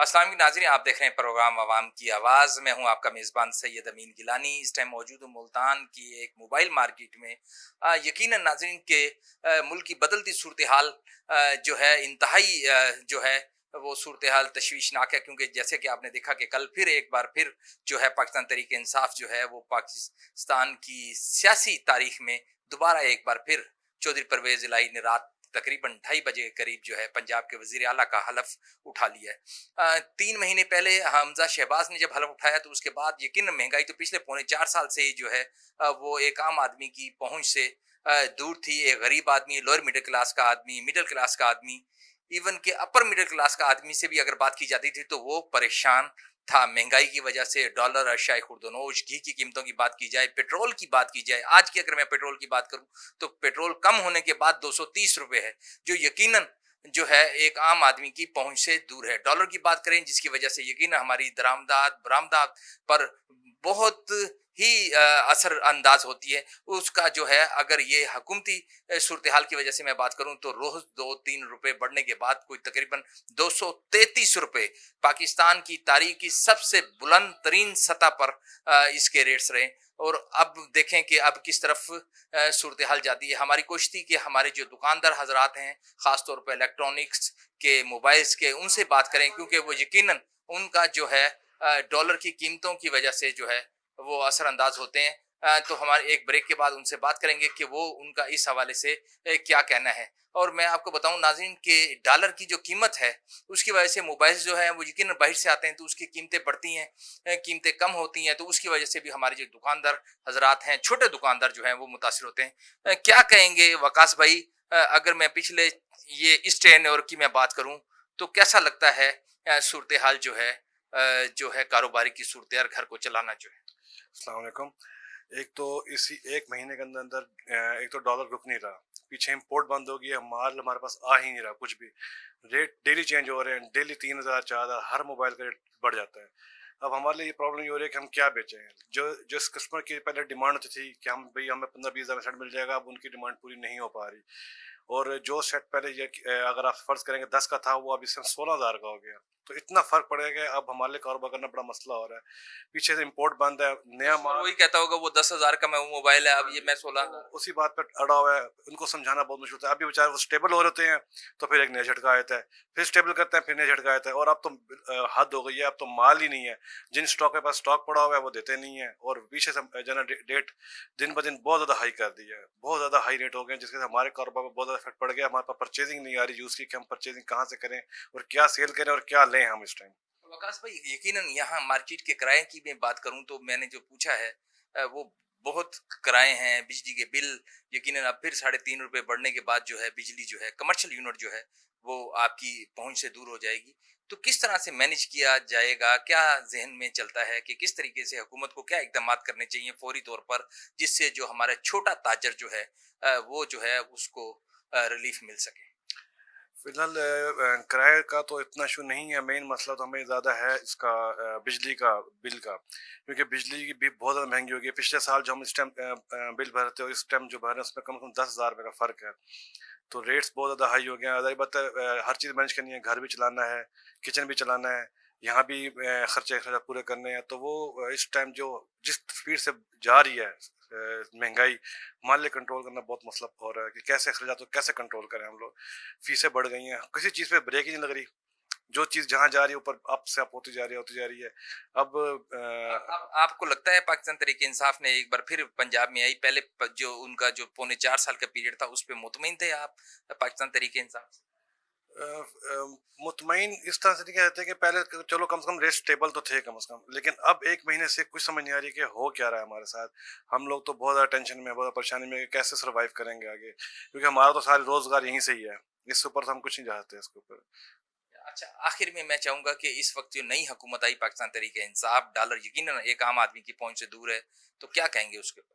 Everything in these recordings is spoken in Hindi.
अस्सलाम वालेकुम नाज़रीन, आप देख रहे हैं प्रोग्राम अवाम की आवाज़। मैं हूं आपका मेज़बान सैयद अमीन गिलानी। इस टाइम मौजूद हूं मुल्तान की एक मोबाइल मार्केट में। यकीनन नाज़रीन के मुल्क की बदलती सूरत हाल जो है इंतहाई जो है वो सूरत हाल तशवीशनाक है, क्योंकि जैसे कि आपने देखा कि कल फिर एक बार फिर जो है पाकिस्तान तहरीक इंसाफ जो है वो पाकिस्तान की सियासी तारीख में दोबारा एक बार फिर चौधरी परवेज इलाही ने रात तकरीबन 2:30 बजे के करीब जो है पंजाब के वजीर आला का हलफ उठा लिया है। 3 महीने पहले हमजा शहबाज ने जब हलफ उठाया तो उसके बाद यकीन महंगाई तो पिछले पौने 4 साल से ही जो है वो एक आम आदमी की पहुंच से दूर थी। एक गरीब आदमी, लोअर मिडिल क्लास का आदमी, मिडिल क्लास का आदमी, इवन के अपर मिडिल क्लास का आदमी से भी अगर बात की जाती थी तो वो परेशान था महंगाई की वजह से। डॉलर, अशाई खुर्दनोश, घी की कीमतों की बात की जाए, पेट्रोल की बात की जाए, आज की अगर मैं पेट्रोल की बात करूं तो पेट्रोल कम होने के बाद 230 रुपए है, जो यकीनन जो है एक आम आदमी की पहुंच से दूर है। डॉलर की बात करें जिसकी वजह से यकीन हमारी दरामदाद बरामदाद पर बहुत ही असर अंदाज होती है। उसका जो है अगर ये हुकूमती सूरत हाल की वजह से मैं बात करूं तो रोज 2-3 रुपए बढ़ने के बाद कोई तकरीबन 233 रुपए पाकिस्तान की तारीख की सबसे बुलंद तरीन सतह पर इसके रेट्स रहे। और अब देखें कि अब किस तरफ सूरत हाल जाती है। हमारी कोशिश थी कि हमारे जो दुकानदार हजरात हैं, खासतौर पर इलेक्ट्रॉनिक्स के, मोबाइल्स के, उनसे बात करें, क्योंकि वो यकीनन उनका जो है डॉलर की कीमतों की वजह से जो है वो असरअंदाज होते हैं। तो हमारे एक ब्रेक के बाद उनसे बात करेंगे कि वो उनका इस हवाले से क्या कहना है। और मैं आपको बताऊं नाज़रीन के डॉलर की जो कीमत है उसकी वजह से मोबाइल जो है वो यकीनन बाहर से आते हैं तो उसकी कीमतें बढ़ती हैं, कीमतें कम होती हैं, तो उसकी वजह से भी हमारे जो दुकानदार हजरात हैं, छोटे दुकानदार जो हैं वो मुतासिर होते हैं। क्या कहेंगे वकास भाई, अगर मैं पिछले ये इस ट्रेन और की मैं बात करूं तो कैसा लगता है सूरत हाल जो है कारोबारी की सूरत हाल, घर को चलाना जो है। अस्सलाम वालेकुम। एक तो इसी एक महीने के अंदर अंदर एक तो डॉलर रुक नहीं रहा, पीछे इंपोर्ट बंद हो गया, माल हमारे पास आ ही नहीं रहा कुछ भी। रेट डेली चेंज हो रहे हैं, डेली 3,000 4,000 हर मोबाइल का रेट बढ़ जाता है। अब हमारे लिए ये प्रॉब्लम ये हो रही है कि हम क्या बेचें। जो जिस कस्टमर की पहले डिमांड होती थी कि हम भाई हमें 15-20 हज़ार में सेट मिल जाएगा, अब उनकी डिमांड पूरी नहीं हो पा रही। और जो सेट पहले ये अगर आप फर्ज करेंगे 10 का था, वो अभी सिर्फ 16,000 का हो गया। तो इतना फर्क पड़ेगा, अब हमारे लिए कारोबार करना बड़ा मसला हो रहा है। पीछे से इंपोर्ट बंद है, नया कस्टमर माल। वही कहता होगा वो 10,000 का मैं वो मोबाइल है, अब हाँ ये जी, मैं वो 16,000। उसी बात पर अड़ा हुआ है। उनको समझाना बहुत मुश्किल होता है। अभी बेचारे वो स्टेबल हो रहे होते हैं तो फिर एक नया झटका आता है, फिर स्टेबल करते हैं, फिर नया झटका आता है। और अब तो हद हो गई है, अब तो माल ही नहीं है। जिन स्टॉक के पास स्टॉक पड़ा हुआ है वो देते नहीं है, और पीछे से जना डेट दिन ब दिन बहुत ज़्यादा हाई कर दी है। बहुत ज़्यादा हाई रेट हो गए, जिसके से हमारे कारोबार पर बहुत ज़्यादा इफेक्ट पड़ गया। हमारे पास परचेजिंग नहीं आ रही यूज़ की, कि हम परचेजिंग कहाँ से करें और क्या सेल करें और क्या लें हम इस टाइम। वकास भाई यकीनन यहाँ मार्केट के किराए की मैं बात करूं तो मैंने जो पूछा है वो बहुत किराए हैं। बिजली के बिल यकीनन अब फिर 3.5 रुपए बढ़ने के बाद जो है बिजली जो है कमर्शियल यूनिट जो है वो आपकी पहुंच से दूर हो जाएगी। तो किस तरह से मैनेज किया जाएगा, क्या जहन में चलता है कि किस तरीके से हुकूमत को क्या इकदाम करने चाहिए फौरी तौर पर, जिससे जो हमारा छोटा ताजर जो है वो जो है उसको रिलीफ मिल सके। फिलहाल किराए का तो इतना इशू नहीं है। मेन मसला तो हमें ज़्यादा है इसका, बिजली का बिल का। क्योंकि बिजली की भी बहुत ज़्यादा महंगी हो गई है। पिछले साल जो हम इस टाइम बिल भरते हो, इस टाइम जो भर रहे हैं, उसमें कम से कम 10,000 रुपये का फ़र्क है। तो रेट्स बहुत ज़्यादा हाई हो गए हैं। अगर बात है, हर चीज़ मैनेज करनी है, घर भी चलाना है, किचन भी चलाना है, यहाँ भी खर्चा पूरे करने हैं। तो वो इस टाइम जो जिस स्पीड से जा रही है महंगाई, हमारे लिए कंट्रोल करना बहुत मसला हो रहा है कि कैसे अखराजात को कैसे कंट्रोल करें हम लोग। फीसें बढ़ गई हैं, किसी चीज़ पे ब्रेक ही नहीं लग रही। जो चीज़ जहाँ जा रही है ऊपर अप से अप होती जा रही है, होती जा रही है। अब अब आपको लगता है पाकिस्तान तरीके इंसाफ ने एक बार फिर पंजाब में आई, पहले जो उनका जो पौने 4 साल का पीरियड था उस पर मुतमईन थे आप पाकिस्तान तरीके इंसाफ से? मुतमईन इस तरह से नहीं कह सकते कि पहले चलो कम से कम रेट स्टेबल तो थे कम से कम, लेकिन अब एक महीने से कुछ समझ नहीं आ रही कि हो क्या रहा है हमारे साथ। हम लोग तो बहुत ज़्यादा टेंशन में, बहुत ज़्यादा परेशानी में कि कैसे सर्वाइव करेंगे आगे, क्योंकि हमारा तो सारे रोजगार यहीं से ही है। इसके ऊपर तो हम कुछ नहीं चाहते इसके ऊपर। अच्छा, आखिर में मैं चाहूंगा कि इस वक्त जो नई हुकूमत आई पाकिस्तान तरीके इंसाफ, डॉलर यकीनन एक आम आदमी की पहुंच से दूर है, तो क्या कहेंगे उसके ऊपर?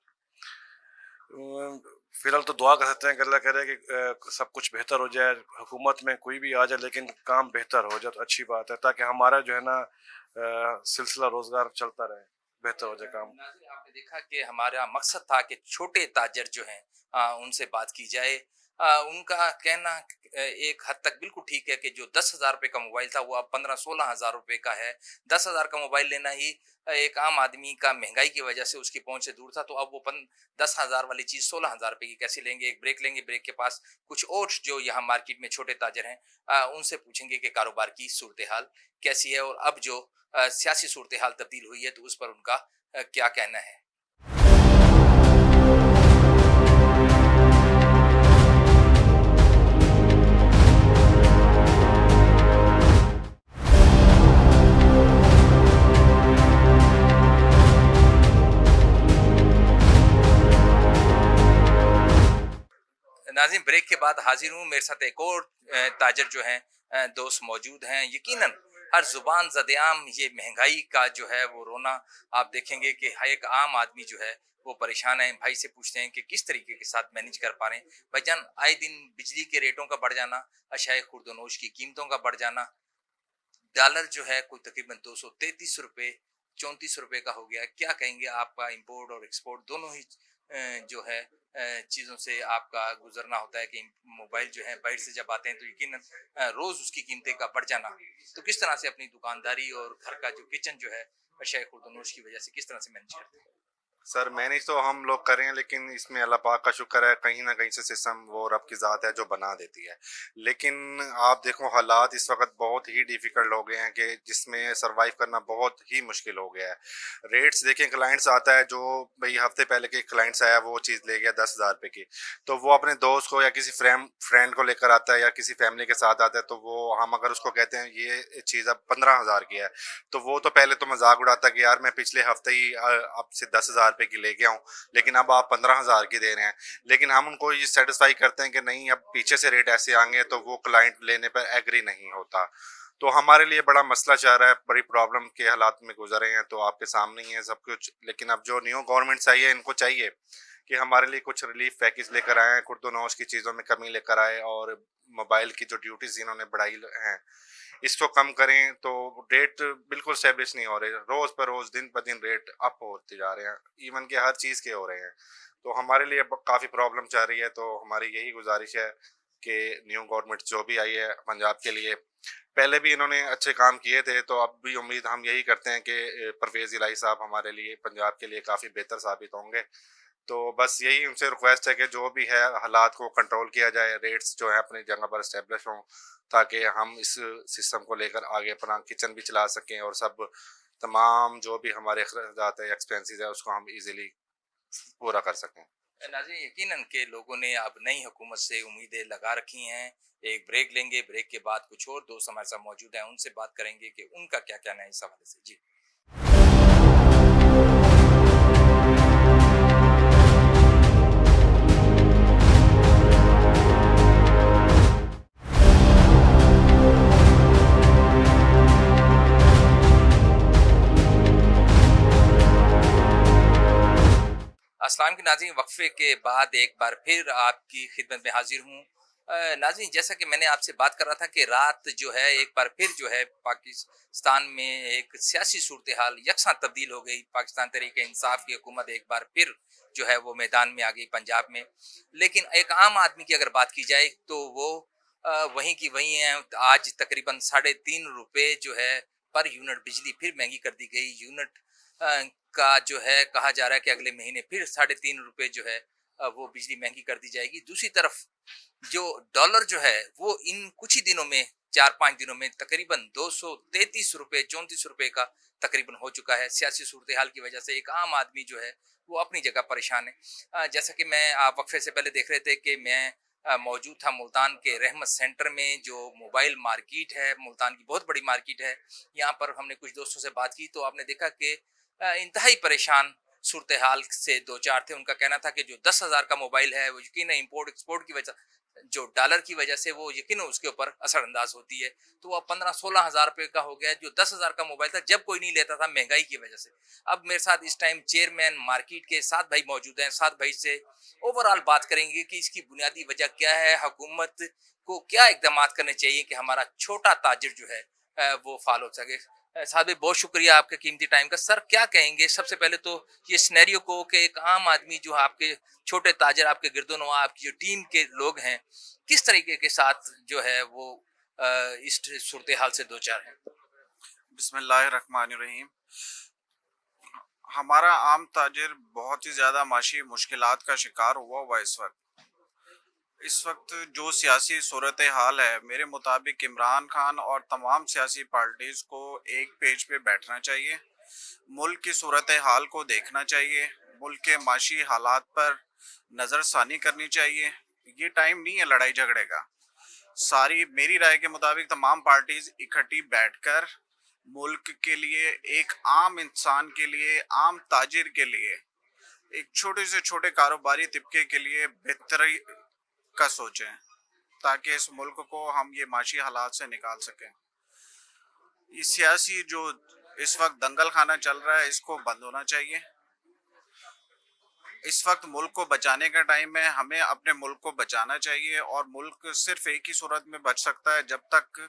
फिलहाल तो दुआ कर सकते हैं कि अल्लाह करे कि सब कुछ बेहतर हो जाए, हुकूमत में कोई भी आ जाए, लेकिन काम बेहतर हो जाए तो अच्छी बात है, ताकि हमारा जो है ना सिलसिला रोजगार चलता रहे, बेहतर हो जाए काम। नाज़रीन आपने देखा कि हमारा मकसद था कि छोटे ताजर जो हैं उनसे बात की जाए। उनका कहना एक हद तक बिल्कुल ठीक है कि जो 10,000 रुपए का मोबाइल था वो अब 15-16 हज़ार रुपए का है। 10,000 का मोबाइल लेना ही एक आम आदमी का महँगाई की वजह से उसकी पहुँच से दूर था, तो अब वो पन 10,000 वाली चीज़ 16,000 रुपए की कैसे लेंगे? एक ब्रेक लेंगे, ब्रेक के पास कुछ और जो यहाँ मार्केट में छोटे ताजर हैं उनसे पूछेंगे कि कारोबार की सूरत-ए-हाल कैसी है और अब जो सियासी सूरत-ए-हाल तब्दील हुई है, तो उस पर उनका क्या कहना है? नाज़रीन ब्रेक के बाद हाजिर हूँ मेरे साथ एक और ताजर जो हैं दोस्त मौजूद हैं। यकीनन हर ज़ुबान ज़द-ए-आम ये महँगाई का जो है वो रोना आप देखेंगे कि हर एक आम आदमी जो है वो परेशान है। भाई से पूछते हैं कि किस तरीके के साथ मैनेज कर पा रहे हैं। भाईजान आए दिन बिजली के रेटों का बढ़ जाना, अशाए खुर्द-ओ-नोश की कीमतों का बढ़ जाना, डॉलर जो है कोई तकरीबन 233 रुपए 34 रुपए का हो गया है। क्या कहेंगे आपका इंपोर्ट और एक्सपोर्ट दोनों ही जो है चीज़ों से आपका गुजरना होता है कि मोबाइल जो है बाहर से जब आते हैं तो यकीनन रोज़ उसकी कीमतें का बढ़ जाना। तो किस तरह से अपनी दुकानदारी और घर का जो किचन जो है अशाए खुर्द-ओ-नोश की वजह से किस तरह से मैनेज करते हैं? सर मैनेज तो हम लोग कर रहे हैं, लेकिन इसमें अल्लाह पाक का शुक्र है कहीं ना कहीं से सिस्टम वो रब की ज़ात है जो बना देती है। लेकिन आप देखो हालात इस वक्त बहुत ही डिफ़िकल्ट हो गए हैं कि जिसमें सरवाइव करना बहुत ही मुश्किल हो गया है। रेट्स देखें, क्लाइंट्स आता है जो भाई हफ्ते पहले के क्लाइंट्स आया वो चीज़ ले गया 10,000 रुपये की, तो वो अपने दोस्त को या किसी फ्रेंड को लेकर आता है या किसी फैमिली के साथ आता है, तो वो हम अगर उसको कहते हैं ये चीज़ अब 15,000 की है, तो वो तो पहले तो मजाक उड़ाता कि यार मैं पिछले हफ्ते ही आपसे 10,000 रुपये की लेके आऊँ, लेकिन अब आप 15,000 की दे रहे हैं। लेकिन हम उनको ये सेटिस्फाई करते हैं कि नहीं अब पीछे से रेट ऐसे आएंगे, तो वो क्लाइंट लेने पर एग्री नहीं होता। तो हमारे लिए बड़ा मसला चाह रहा है, बड़ी प्रॉब्लम के हालात में गुजर रहे हैं, तो आपके सामने ही है सब कुछ। लेकिन अब जो न्यू गवर्नमेंट्स आई है इनको चाहिए कि हमारे लिए कुछ रिलीफ पैकेज लेकर आए, खुर्द-ओ-नोश की चीज़ों में कमी लेकर आए, और मोबाइल की जो ड्यूटीज इन्होंने बढ़ाई हैं इसको कम करें। तो रेट बिल्कुल स्टेब्लिश नहीं हो रहे, रोज पर रोज दिन पर दिन रेट अप होते जा रहे हैं, इवन के हर चीज़ के हो रहे हैं। तो हमारे लिए काफ़ी प्रॉब्लम चल रही है। तो हमारी यही गुजारिश है कि न्यू गवर्नमेंट जो भी आई है पंजाब के लिए, पहले भी इन्होंने अच्छे काम किए थे, तो अब भी उम्मीद हम यही करते हैं कि परवेज़ इलाही साहब हमारे लिए पंजाब के लिए काफ़ी बेहतर साबित होंगे। तो बस यही उनसे रिक्वेस्ट है कि जो भी है हालात को कंट्रोल किया जाए, रेट्स जो है अपनी जगह पर इस्टेब्लिश हों, ताकि हम इस सिस्टम को लेकर आगे अपना किचन भी चला सकें, और सब तमाम जो भी हमारे अखराजात है, एक्सपेंसेस है, उसको हम इजीली पूरा कर सकें। नाज़रीन यकीनन के लोगों ने अब नई हुकूमत से उम्मीदें लगा रखी हैं। एक ब्रेक लेंगे, ब्रेक के बाद कुछ और दोस्त हमारे साथ मौजूद हैं, उनसे बात करेंगे कि उनका क्या कहना है इस हवाले से। जी। अस्सलाम की नाज़रीन वक्फे के बाद एक बार फिर आपकी खिदमत में हाजिर हूँ। नाज़रीन जैसा कि मैंने आपसे बात कर रहा था कि रात जो है एक बार फिर जो है पाकिस्तान में एक सियासी सूरत हाल यकसा तब्दील हो गई। पाकिस्तान तहरीक इंसाफ की हुकूमत एक बार फिर जो है वो मैदान में आ गई पंजाब में। लेकिन एक आम आदमी की अगर बात की जाए तो वो वहीं की वहीं है। आज तकरीबन 3.5 रुपए जो है पर यूनिट बिजली फिर महंगी कर दी गई। यूनिट का जो है कहा जा रहा है कि अगले महीने फिर 3.5 रुपए जो है वो बिजली महंगी कर दी जाएगी। दूसरी तरफ जो डॉलर जो है वो इन कुछ ही दिनों में 4-5 दिनों में तकरीबन 233 रुपए 34 रुपए का तकरीबन हो चुका है। सियासी सूरत हाल की वजह से एक आम आदमी जो है वो अपनी जगह परेशान है। जैसा कि मैं आप वक्फे से पहले देख रहे थे कि मैं मौजूद था मुल्तान के रहमत सेंटर में, जो मोबाइल मार्केट है, मुल्तान की बहुत बड़ी मार्केट है। यहाँ पर हमने कुछ दोस्तों से बात की तो आपने देखा कि इंतहाई परेशान सूरत हाल से दो चार थे। उनका कहना था कि जो 10,000 का मोबाइल है वो यकीन इम्पोर्ट एक्सपोर्ट की वजह, जो डॉलर की वजह से वो यकीन उसके ऊपर असरअंदाज होती है। तो वो 15-16 हज़ार रुपये का हो गया। जो 10,000 का मोबाइल था जब कोई नहीं लेता था महंगाई की वजह से। अब मेरे साथ इस टाइम चेयरमैन मार्केट के 7 भाई मौजूद हैं। 7 भाई से ओवरऑल बात करेंगे कि इसकी बुनियादी वजह क्या है, हुकूमत को क्या इकदाम करने चाहिए कि हमारा छोटा ताजिर जो है वो फाल हो सके। साहब बहुत शुक्रिया आपके कीमती टाइम का। सर क्या कहेंगे सबसे पहले तो ये सिनेरियो को कि एक आम आदमी जो आपके छोटे ताजर, आपके गिरदोनवा, आपकी जो टीम के लोग हैं, किस तरीके के साथ जो है वो इस सूरत हाल से दो चार हैं? बिस्मिल्लाहिर्रहमानिर्रहीम। हमारा आम ताजिर बहुत ही ज़्यादा माशी मुश्किलात का शिकार हुआ इस वक्त जो सियासी सूरत हाल है, मेरे मुताबिक इमरान खान और तमाम सियासी पार्टीज़ को एक पेज पे बैठना चाहिए, मुल्क की सूरत हाल को देखना चाहिए, मुल्क के माशी हालात पर नज़रसानी करनी चाहिए। ये टाइम नहीं है लड़ाई झगड़े का। सारी मेरी राय के मुताबिक तमाम पार्टीज इकट्ठी बैठकर मुल्क के लिए, एक आम इंसान के लिए, आम ताजिर के लिए, एक छोटे से छोटे कारोबारी तबके के लिए बेहतरी का सोचें, ताकि इस मुल्क को हम ये माशी हालात से निकाल सकें। ये सियासी जो इस वक्त दंगल खाना चल रहा है, इसको बंद होना चाहिए। इस वक्त मुल्क को बचाने का टाइम है, हमें अपने मुल्क को बचाना चाहिए, और मुल्क सिर्फ एक ही सूरत में बच सकता है जब तक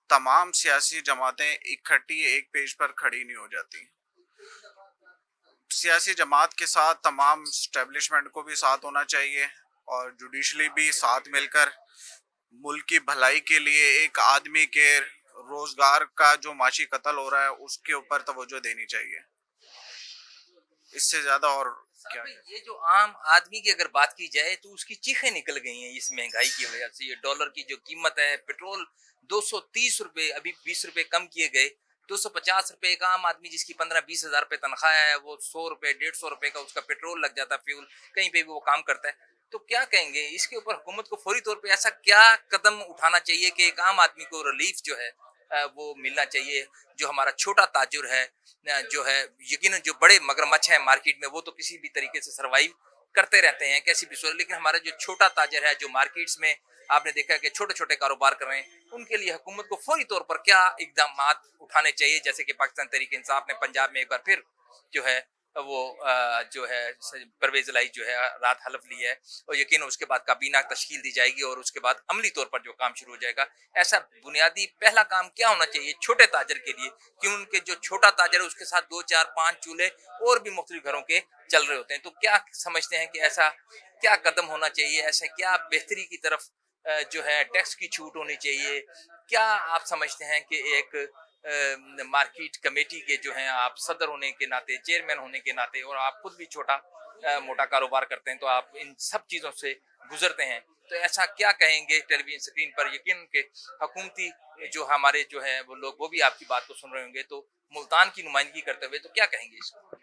तमाम सियासी जमातें इकट्ठी एक पेज पर खड़ी नहीं हो जाती। सियासी जमात के साथ तमाम स्टैब्लिशमेंट को भी साथ होना चाहिए, और जुडिशली भी साथ मिलकर मुल्क की भलाई के लिए, एक आदमी के रोजगार का जो माशी कत्ल हो रहा है उसके ऊपर तवज्जो देनी चाहिए। इससे ज्यादा और क्या। ये जो आम आदमी की अगर बात की जाए तो उसकी चीखें निकल गई हैं इस महंगाई की वजह से। ये डॉलर की जो कीमत है, पेट्रोल 230 रुपए, अभी 20 रुपए कम किए गए, 250 रुपए। एक आम आदमी जिसकी 15-20 हजार रुपए तनख्वाह है, वो 100 रुपए 150 रुपए का उसका पेट्रोल लग जाता है, फ्यूल कहीं पे भी वो काम करता है। तो क्या कहेंगे इसके ऊपर? हुकूमत को फौरी तौर पे ऐसा क्या कदम उठाना चाहिए कि एक आम आदमी को रिलीफ जो है वो मिलना चाहिए? जो हमारा छोटा ताजुर है, जो है यकीनन जो बड़े मगरमच्छ हैं मार्केट में, वो तो किसी भी तरीके से सरवाइव करते रहते हैं कैसी भी सूरत, लेकिन हमारा जो छोटा ताजर है, जो मार्केट्स में आपने देखा कि छोटे छोटे कारोबार कर रहे हैं, उनके लिए हुकूमत को फौरी तौर पर क्या इकदाम उठाने चाहिए? जैसे कि पाकिस्तान तहरीक इंसाफ ने पंजाब में एक बार फिर जो है वो जो है परवेज लाई जो है रात हलफ ली है, और यकीन उसके बाद काबीना तश्कील दी जाएगी और उसके बाद अमली तौर पर जो काम शुरू हो जाएगा। ऐसा बुनियादी पहला काम क्या होना चाहिए छोटे ताजर के लिए कि उनके जो छोटा ताजर है उसके साथ 2 4 5 चूल्हे और भी मुख्तलिफ घरों के चल रहे होते हैं? तो क्या समझते हैं कि ऐसा क्या कदम होना चाहिए? ऐसा क्या बेहतरी की तरफ जो है टैक्स की छूट होनी चाहिए? क्या आप समझते हैं कि एक मार्केट कमेटी के जो हैं आप सदर होने के नाते, चेयरमैन होने के नाते, और आप खुद भी छोटा मोटा कारोबार करते हैं, तो आप इन सब चीज़ों से गुजरते हैं, तो ऐसा क्या कहेंगे टेलीविजन स्क्रीन पर? यकीन के हुकूमती जो हमारे जो है वो लोग, वो भी आपकी बात को सुन रहे होंगे, तो मुल्तान की नुमाइंदगी करते हुए तो क्या कहेंगे इसको?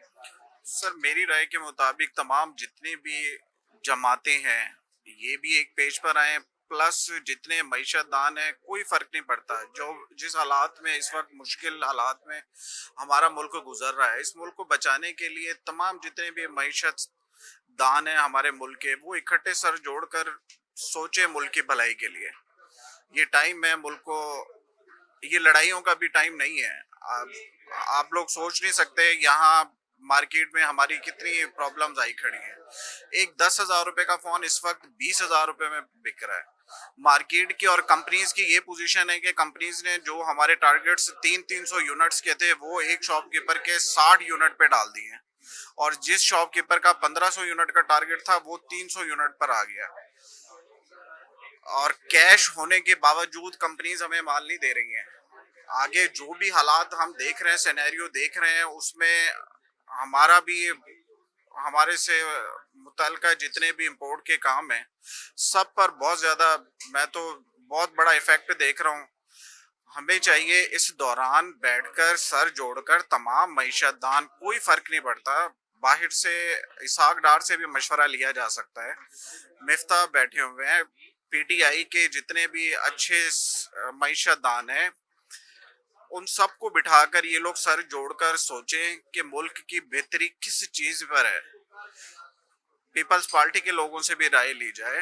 सर, मेरी राय के मुताबिक तमाम जितनी भी जमातें हैं, ये भी एक पेज पर आए, प्लस जितने मईशतदान हैं, कोई फर्क नहीं पड़ता। जो जिस हालात में इस वक्त, मुश्किल हालात में हमारा मुल्क गुजर रहा है, इस मुल्क को बचाने के लिए तमाम जितने भी मईशत दान है हमारे मुल्क के, वो इकट्ठे सर जोड़कर सोचे मुल्क की भलाई के लिए। ये टाइम है मुल्क को, ये लड़ाइयों का भी टाइम नहीं है। आप लोग सोच नहीं सकते यहाँ मार्केट में हमारी कितनी प्रॉब्लम्स आई खड़ी हैं। एक 10,000 रुपए का फोन इस वक्त 20,000 रुपए में बिक रहा है। मार्केट की और कंपनीज की ये पोजीशन है कि कंपनीज ने जो हमारे टारगेट्स 300 यूनिट्स के थे, वो एक शॉपकीपर के 60 यूनिट पे डाल दिए हैं, और जिस शॉपकीपर का 1500 यूनिट का टारगेट था, वो 300 यूनिट पर आ गया। और कैश होने के बावजूद कंपनीज हमें माल नहीं दे रही हैं। आगे जो भी हालात हम देख रहे हैं, सिनेरियो देख रहे हैं, उसमें हमारा भी, हमारे से मुतल्लिका जितने भी इंपोर्ट के काम हैं, सब पर बहुत ज़्यादा, मैं तो बहुत बड़ा इफेक्ट देख रहा हूँ। हमें चाहिए इस दौरान बैठकर सर जोड़कर तमाम मईशतदान, कोई फ़र्क नहीं पड़ता, बाहर से इसहाक डार से भी मशवरा लिया जा सकता है, मिफ्ता बैठे हुए हैं, पीटीआई के जितने भी अच्छे मईशतदान हैं, उन सबको बिठाकर ये लोग सर जोड़कर सोचें कि मुल्क की बेहतरी किस चीज पर है। पीपल्स पार्टी के लोगों से भी राय ली जाए।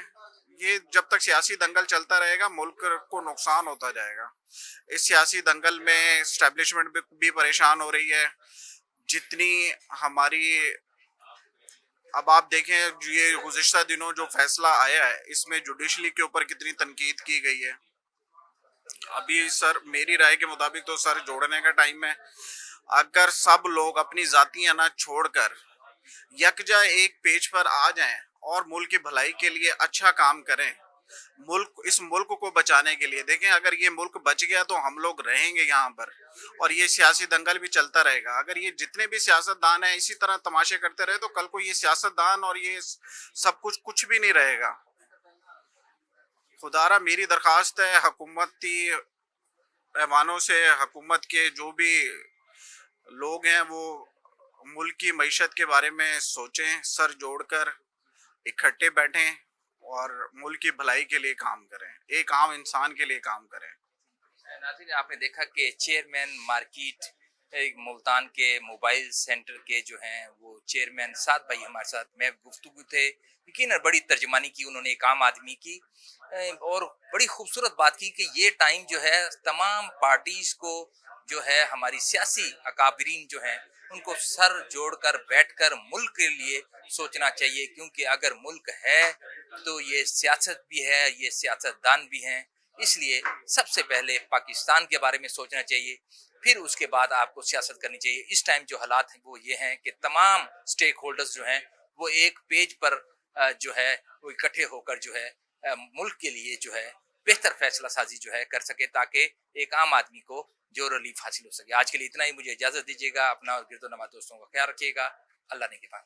ये जब तक सियासी दंगल चलता रहेगा, मुल्क को नुकसान होता जाएगा। इस सियासी दंगल में एस्टेब्लिशमेंट भी परेशान हो रही है। जितनी हमारी, अब आप देखें, ये गुज़िश्ता दिनों जो फैसला आया है, इसमें जुडिशली के ऊपर कितनी तनकीद की गई है। अभी सर मेरी राय के मुताबिक तो सर जोड़ने का टाइम है। अगर सब लोग अपनी जातियां ना छोड़कर यकजा एक पेज पर आ जाएं और मुल्क की भलाई के लिए अच्छा काम करें, मुल्क इस मुल्क को बचाने के लिए देखें, अगर ये मुल्क बच गया तो हम लोग रहेंगे यहाँ पर और ये सियासी दंगल भी चलता रहेगा। अगर ये जितने भी सियासतदान हैं इसी तरह तमाशे करते रहे तो कल को ये सियासतदान और ये सब कुछ भी नहीं रहेगा। खुदारा मेरी दरखास्त है हुकूमती पैमानों से, हुकूमत के जो भी लोग हैं वो मुल्क की मईशत के बारे में सोचें, सर जोड़कर इकट्ठे बैठें और मुल्क की भलाई के लिए काम करें, एक आम इंसान के लिए काम करें। नाज़रीन, आपने देखा कि चेयरमैन मार्केट एक मुल्तान के मोबाइल सेंटर के जो हैं वो चेयरमैन साद भाई हमारे साथ में गुफ्तगू थे। यकीनन बड़ी तर्जमानी की उन्होंने एक आम आदमी की, और बड़ी खूबसूरत बात की कि ये टाइम जो है तमाम पार्टीज को जो है हमारी सियासी अकाबरीन जो हैं उनको सर जोड़कर बैठकर मुल्क के लिए सोचना चाहिए, क्योंकि अगर मुल्क है तो ये सियासत भी है, ये सियासतदान भी हैं। इसलिए सबसे पहले पाकिस्तान के बारे में सोचना चाहिए, फिर उसके बाद आपको सियासत करनी चाहिए। इस टाइम जो हालात हैं वो ये हैं कि तमाम स्टेक होल्डर्स जो हैं वो एक पेज पर जो है वो इकट्ठे होकर जो है मुल्क के लिए जो है बेहतर फैसला साजी जो है कर सके, ताकि एक आम आदमी को जो रिलीफ हासिल हो सके। आज के लिए इतना ही, मुझे इजाजत दीजिएगा। अपना और गिरदो नवा दोस्तों का ख्याल रखिएगा। अल्लाह ने के पास।